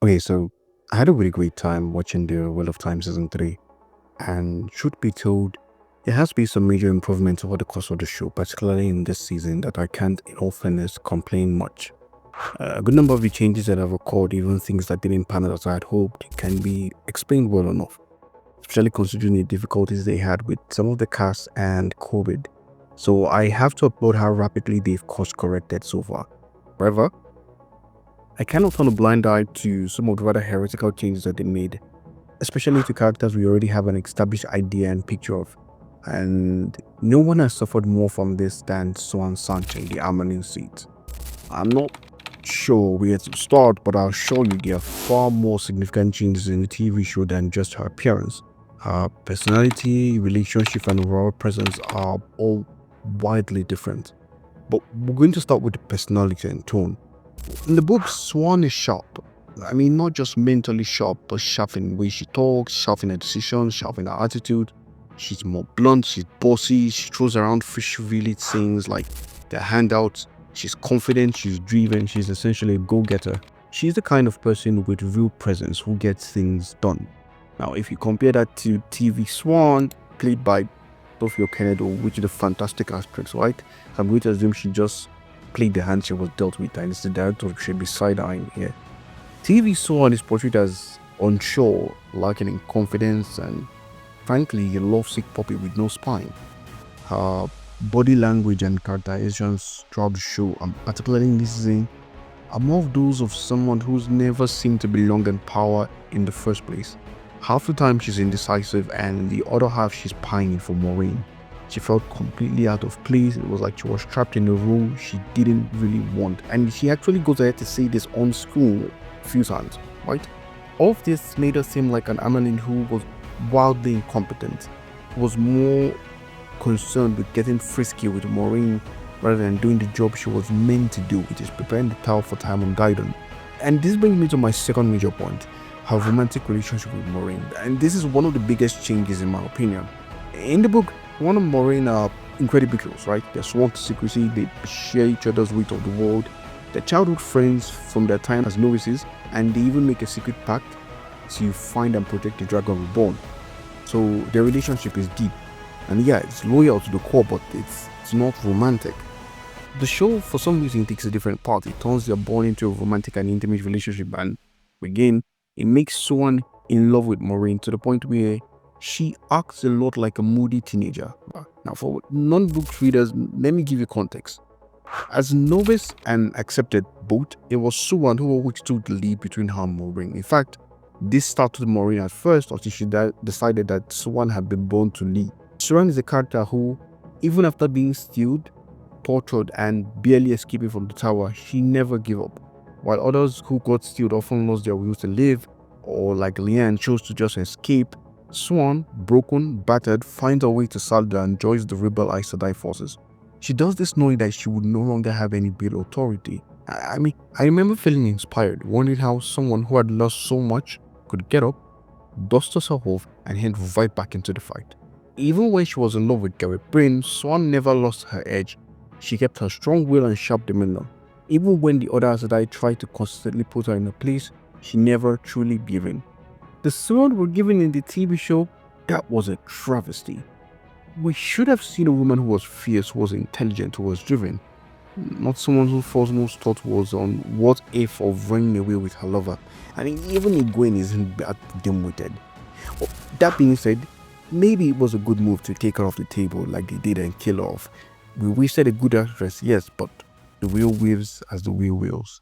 Okay, so I had a really great time watching the Wheel of Time season 3, and truth be told, there has been some major improvements over the course of the show, particularly in this season, that I can't, in all fairness, complain much. A good number of the changes that have occurred, even things that didn't pan out as I had hoped, can be explained well enough, especially considering the difficulties they had with some of the cast and COVID. So I have to applaud how rapidly they've course corrected so far. However, I cannot turn a blind eye to some of the rather heretical changes that they made, especially to characters we already have an established idea and picture of. And no one has suffered more from this than Siuan Sanche, the Armanin seat. I'm not sure where to start, but I'll show you there are far more significant changes in the TV show than just her appearance. Her personality, relationship, and overall presence are all widely different. But we're going to start with the personality and tone. In the book, Swan is sharp. I mean, not just mentally sharp, but sharp in the way she talks, sharp in her decisions, sharp in her attitude. She's more blunt, she's bossy, she throws around really things like the handouts. She's confident, she's driven, she's essentially a go-getter. She's the kind of person with real presence who gets things done. Now, if you compare that to TV Swan, played by Sophia Kennedy, which is a fantastic aspect, right? I'm going to assume she just played the hand she was dealt with, and it's the director should be side-eyeing here. TV Swan is portrayed as unsure, lacking in confidence, and frankly, a lovesick puppy with no spine. Her body language and characterizations throughout the show, particularly in this season, are more of those of someone who's never seemed to belong in power in the first place. Half the time she's indecisive, and the other half she's pining for Maureen. She felt completely out of place. It was like she was trapped in a role she didn't really want. And she actually goes ahead to say this on screen a few times, right? All of this made her seem like an Amelin who was wildly incompetent, was more concerned with getting frisky with Maureen rather than doing the job she was meant to do, which is preparing the tower for time on Gaiden. And this brings me to my second major point, her romantic relationship with Maureen. And this is one of the biggest changes in my opinion. In the book, one and Maureen are incredibly close, right? They're sworn to secrecy, they share each other's weight of the world. They're childhood friends from their time as novices, and they even make a secret pact to find and protect the dragon reborn. So their relationship is deep. And yeah, it's loyal to the core, but it's not romantic. The show, for some reason, takes a different path. It turns their bond into a romantic and intimate relationship, and again, it makes someone in love with Maureen to the point where she acts a lot like a moody teenager. Now, for non-book readers, let me give you context. As novice and accepted both, it was Siuan who always took the lead between her and Maureen. In fact, this started with Maureen at first until she decided that Siuan had been born to lead. Siuan is a character who, even after being stealed, tortured, and barely escaping from the tower, she never gave up. While others who got stealed often lost their will to live, or like Leanne chose to just escape, Siuan, broken, battered, finds a way to Salda and joins the rebel Aes Sedai forces. She does this knowing that she would no longer have any real authority. I mean, I remember feeling inspired, wondering how someone who had lost so much could get up, dust herself off, and head right back into the fight. Even when she was in love with Garrett Bryn, Siuan never lost her edge. She kept her strong will and sharp demeanor. Even when the other Aes Sedai tried to consistently put her in her place, she never truly gave in. The Siuan we're given in the TV show, that was a travesty. We should have seen a woman who was fierce, who was intelligent, who was driven. Not someone whose foremost thought was on what if of running away with her lover. I mean, even Egwene isn't that dim-witted. Well, that being said, maybe it was a good move to take her off the table like they did and kill her off. We wasted a good actress, yes, but the wheel waves as the wheel wheels.